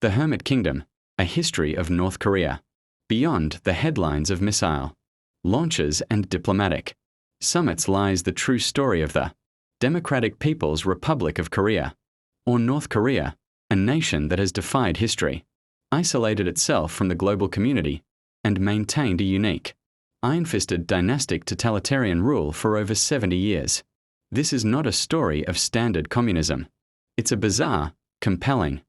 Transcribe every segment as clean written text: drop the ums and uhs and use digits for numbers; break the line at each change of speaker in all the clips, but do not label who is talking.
The Hermit Kingdom, a history of North Korea. Beyond the headlines of missile launches and diplomatic summits lies the true story of the Democratic People's Republic of Korea, or North Korea, a nation that has defied history, isolated itself from the global community, and maintained a unique, iron-fisted dynastic totalitarian rule for over 70 years. This is not a story of standard communism. It's a bizarre, compelling,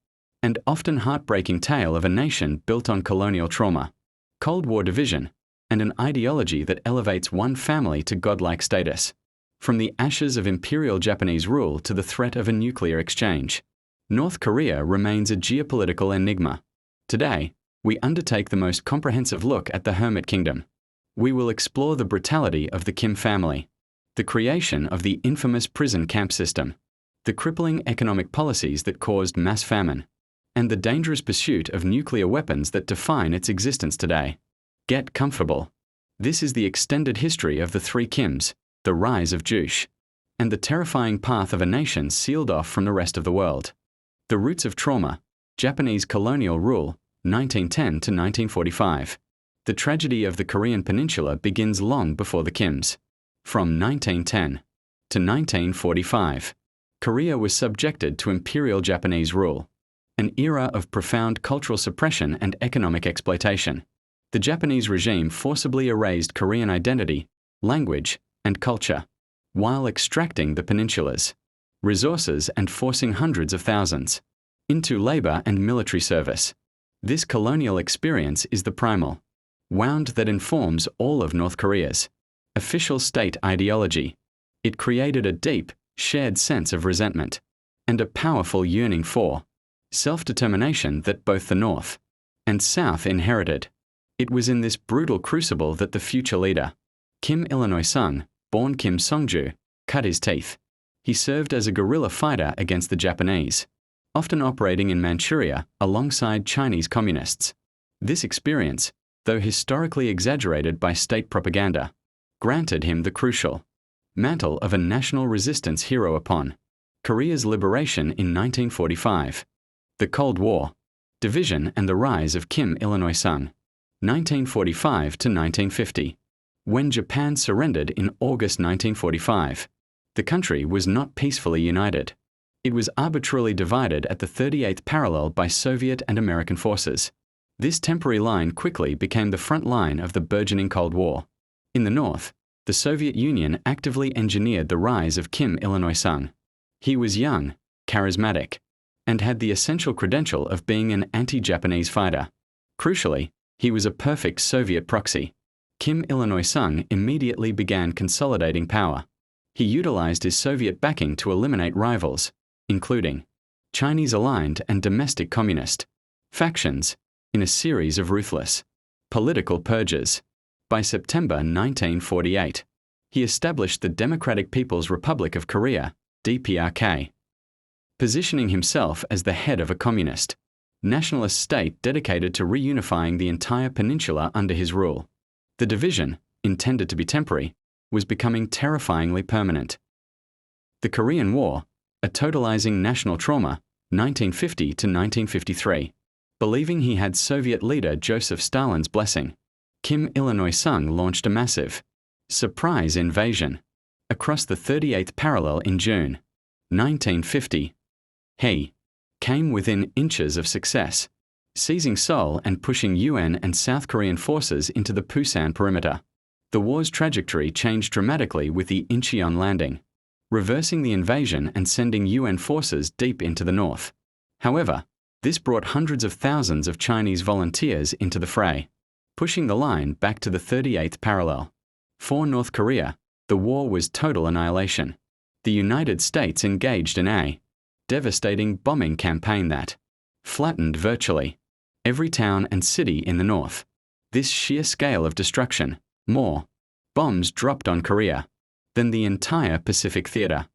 and often heartbreaking tale of a nation built on colonial trauma, Cold War division, and an ideology that elevates one family to godlike status. From the ashes of imperial Japanese rule to the threat of a nuclear exchange, North Korea remains a geopolitical enigma. Today, we undertake the most comprehensive look at the Hermit Kingdom. We will explore the brutality of the Kim family, the creation of the infamous prison camp system, the crippling economic policies that caused mass famine, and the dangerous pursuit of nuclear weapons that define its existence today. Get comfortable. This is the extended history of the three Kims, the rise of Juche, and the terrifying path of a nation sealed off from the rest of the world. The roots of trauma, Japanese Colonial Rule, 1910 to 1945. The tragedy of the Korean Peninsula begins long before the Kims. From 1910 to 1945, Korea was subjected to imperial Japanese rule, an era of profound cultural suppression and economic exploitation. The Japanese regime forcibly erased Korean identity, language, and culture, while extracting the peninsula's resources and forcing hundreds of thousands into labor and military service. This colonial experience is the primal wound that informs all of North Korea's official state ideology. It created a deep, shared sense of resentment and a powerful yearning for self-determination that both the North and South inherited. It was in this brutal crucible that the future leader, Kim Il-sung, born Kim Song-ju, cut his teeth. He served as a guerrilla fighter against the Japanese, often operating in Manchuria alongside Chinese communists. This experience, though historically exaggerated by state propaganda, granted him the crucial mantle of a national resistance hero upon Korea's liberation in 1945. The Cold War, division and the rise of Kim Il-sung, 1945 to 1950. When Japan surrendered in August 1945, the country was not peacefully united. It was arbitrarily divided at the 38th parallel by Soviet and American forces. This temporary line quickly became the front line of the burgeoning Cold War. In the North, the Soviet Union actively engineered the rise of Kim Il-sung. He was young, charismatic, and had the essential credential of being an anti-Japanese fighter. Crucially, he was a perfect Soviet proxy. Kim Il-sung immediately began consolidating power. He utilized his Soviet backing to eliminate rivals, including Chinese-aligned and domestic communist factions, in a series of ruthless political purges. By September 1948, he established the Democratic People's Republic of Korea, DPRK, positioning himself as the head of a communist, nationalist state dedicated to reunifying the entire peninsula under his rule. The division, intended to be temporary, was becoming terrifyingly permanent. The Korean War, a totalizing national trauma, 1950 to 1953. Believing he had Soviet leader Joseph Stalin's blessing, Kim Il-sung launched a massive surprise invasion across the 38th parallel in June 1950. He came within inches of success, seizing Seoul and pushing UN and South Korean forces into the Pusan perimeter. The war's trajectory changed dramatically with the Incheon landing, reversing the invasion and sending UN forces deep into the north. However, this brought hundreds of thousands of Chinese volunteers into the fray, pushing the line back to the 38th parallel. For North Korea, the war was total annihilation. The United States engaged in a devastating bombing campaign that flattened virtually every town and city in the north. This sheer scale of destruction, more bombs dropped on Korea than the entire Pacific theater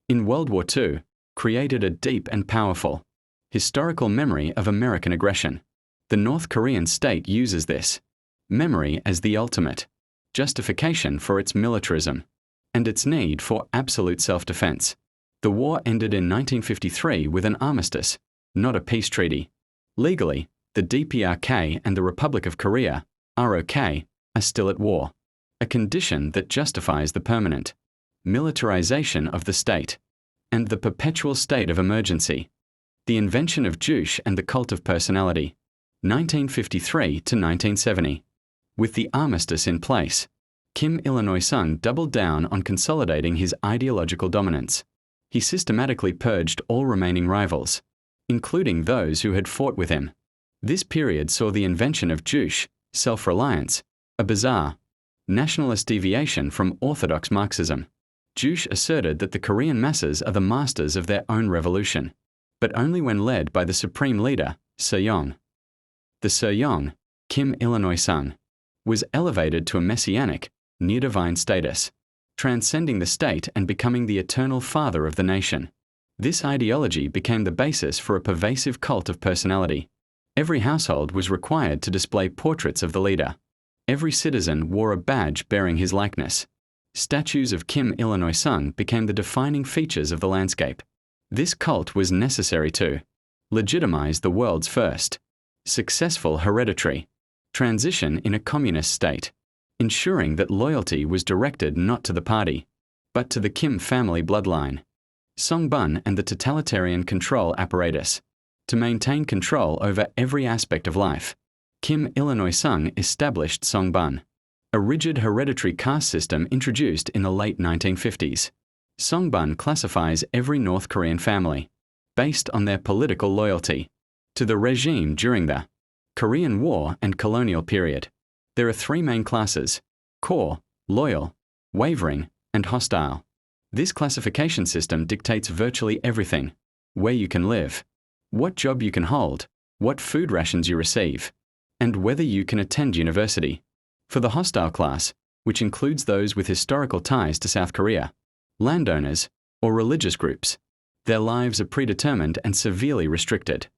in World War II, created a deep and powerful historical memory of American aggression. The North Korean state uses this memory as the ultimate justification for its militarism and its need for absolute self-defense. The war ended in 1953 with an armistice, not a peace treaty. Legally, the DPRK and the Republic of Korea, ROK, are still at war, a condition that justifies the permanent militarization of the state and the perpetual state of emergency. The invention of Juche and the cult of personality, 1953 to 1970. With the armistice in place, Kim Il-sung doubled down on consolidating his ideological dominance. He systematically purged all remaining rivals, including those who had fought with him. This period saw the invention of Juche, self-reliance, a bizarre, nationalist deviation from orthodox Marxism. Juche asserted that the Korean masses are the masters of their own revolution, but only when led by the supreme leader, Sejong. The Sejong, Kim Il-sung, was elevated to a messianic, near-divine status, transcending the state and becoming the eternal father of the nation. This ideology became the basis for a pervasive cult of personality. Every household was required to display portraits of the leader. Every citizen wore a badge bearing his likeness. Statues of Kim Il-sung became the defining features of the landscape. This cult was necessary to legitimize the world's first successful hereditary transition in a communist state, ensuring that loyalty was directed not to the party, but to the Kim family bloodline. Songbun and the totalitarian control apparatus. To maintain control over every aspect of life, Kim Il-sung established Songbun, a rigid hereditary caste system introduced in the late 1950s. Songbun classifies every North Korean family, based on their political loyalty, to the regime during the Korean War and colonial period. There are three main classes: core, loyal, wavering, and hostile. This classification system dictates virtually everything: where you can live, what job you can hold, what food rations you receive, and whether you can attend university. For the hostile class, which includes those with historical ties to South Korea, landowners, or religious groups, their lives are predetermined and severely restricted.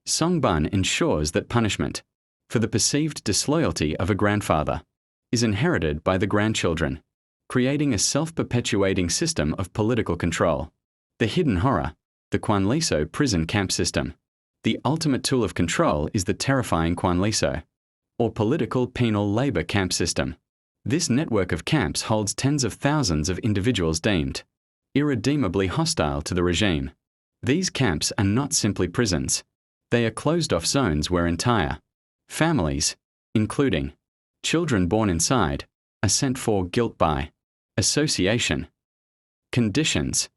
Songbun ensures that punishment for the perceived disloyalty of a grandfather is inherited by the grandchildren, creating a self-perpetuating system of political control. The hidden horror, the Kwanliso prison camp system. The ultimate tool of control is the terrifying Kwanliso, or political penal labor camp system. This network of camps holds tens of thousands of individuals deemed irredeemably hostile to the regime. These camps are not simply prisons. They are closed-off zones where entire families, including children born inside, are sent for guilt by association. Conditions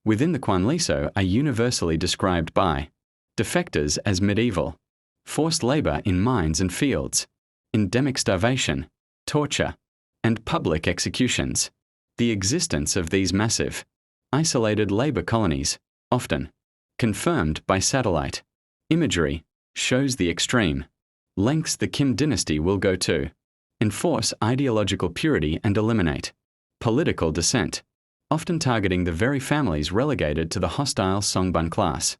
within the Kwanliso are universally described by defectors as medieval, forced labor in mines and fields, endemic starvation, torture, and public executions. The existence of these massive, isolated labor colonies, often confirmed by satellite imagery, shows the extreme lengths the Kim dynasty will go to enforce ideological purity and eliminate political dissent, often targeting the very families relegated to the hostile Songbun class.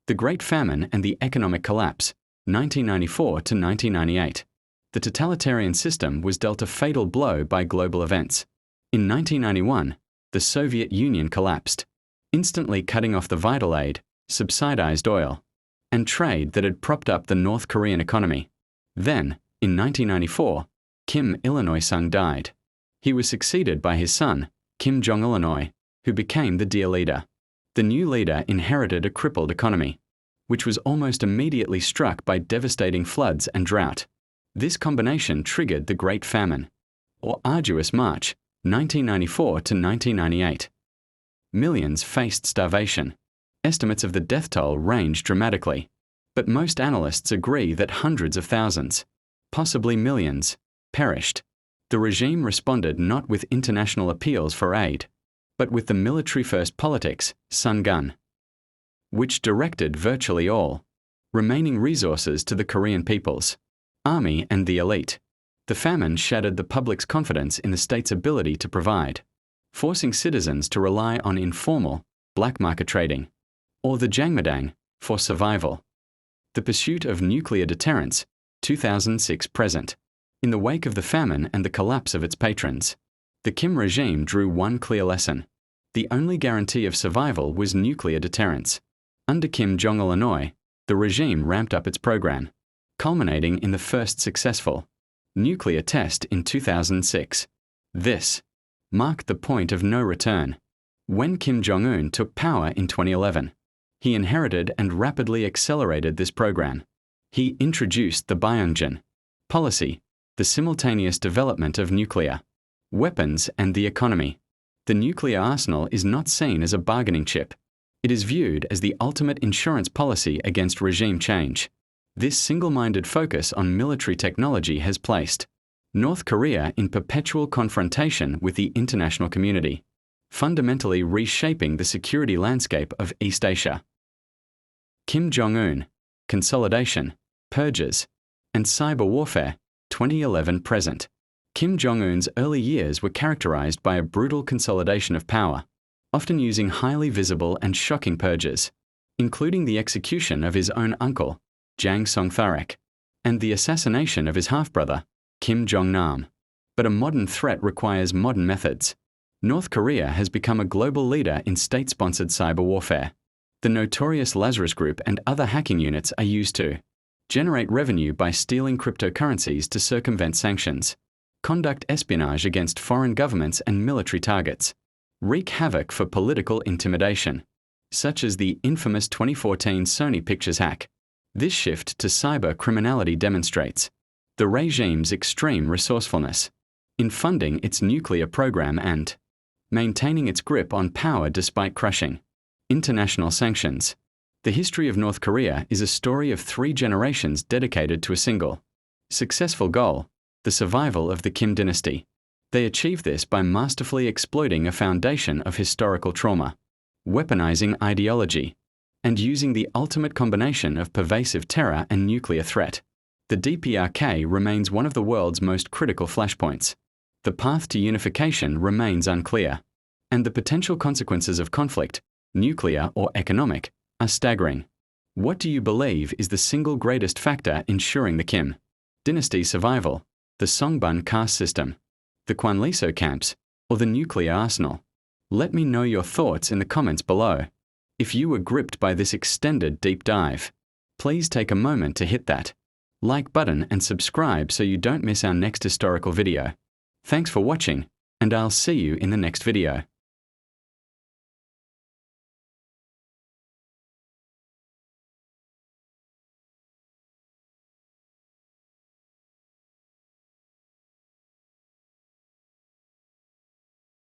The Great Famine and the Economic Collapse, 1994 to 1998. The totalitarian system was dealt a fatal blow by global events. In 1991, the Soviet Union collapsed, instantly cutting off the vital aid, subsidized oil, and trade that had propped up the North Korean economy. Then, in 1994, Kim Il-sung died. He was succeeded by his son, Kim Jong-un, who became the dear leader. The new leader inherited a crippled economy, which was almost immediately struck by devastating floods and drought. This combination triggered the Great Famine, or Arduous March, 1994 to 1998. Millions faced starvation. Estimates of the death toll range dramatically, but most analysts agree that hundreds of thousands, possibly millions, perished. The regime responded not with international appeals for aid, but with the military-first politics, Songbun, which directed virtually all remaining resources to the Korean people's army and the elite. The famine shattered the public's confidence in the state's ability to provide, forcing citizens to rely on informal, black market trading, or the jangmadang, for survival. The pursuit of nuclear deterrence, 2006 present. In the wake of the famine and the collapse of its patrons, the Kim regime drew one clear lesson. The only guarantee of survival was nuclear deterrence. Under Kim Jong-un, the the regime ramped up its program, culminating in the first successful nuclear test in 2006. This marked the point of no return. When Kim Jong-un took power in 2011, he inherited and rapidly accelerated this program. He introduced the Byung-jin policy, the simultaneous development of nuclear weapons and the economy. The nuclear arsenal is not seen as a bargaining chip. It is viewed as the ultimate insurance policy against regime change. This single-minded focus on military technology has placed North Korea in perpetual confrontation with the international community, fundamentally reshaping the security landscape of East Asia. Kim Jong-un, consolidation, purges, and cyber warfare, 2011-present. Kim Jong-un's early years were characterized by a brutal consolidation of power, often using highly visible and shocking purges, including the execution of his own uncle, Jang Song-tharek, and the assassination of his half-brother, Kim Jong-nam. But a modern threat requires modern methods. North Korea has become a global leader in state-sponsored cyber warfare. The notorious Lazarus Group and other hacking units are used to generate revenue by stealing cryptocurrencies to circumvent sanctions, conduct espionage against foreign governments and military targets, wreak havoc for political intimidation, such as the infamous 2014 Sony Pictures hack. This shift to cyber criminality demonstrates the regime's extreme resourcefulness in funding its nuclear program and maintaining its grip on power despite crushing international sanctions. The history of North Korea is a story of 3 generations dedicated to a single successful goal: the survival of the Kim dynasty. They achieved this by masterfully exploiting a foundation of historical trauma, weaponizing ideology, and using the ultimate combination of pervasive terror and nuclear threat. The DPRK remains one of the world's most critical flashpoints. The path to unification remains unclear, and the potential consequences of conflict, nuclear or economic, are staggering. What do you believe is the single greatest factor ensuring the Kim dynasty survival? The Songbun caste system, the Kwanliso camps, or the nuclear arsenal? Let me know your thoughts in the comments below. If you were gripped by this extended deep dive, please take a moment to hit that like button and subscribe so you don't miss our next historical video. Thanks for watching, and I'll see you in the next video.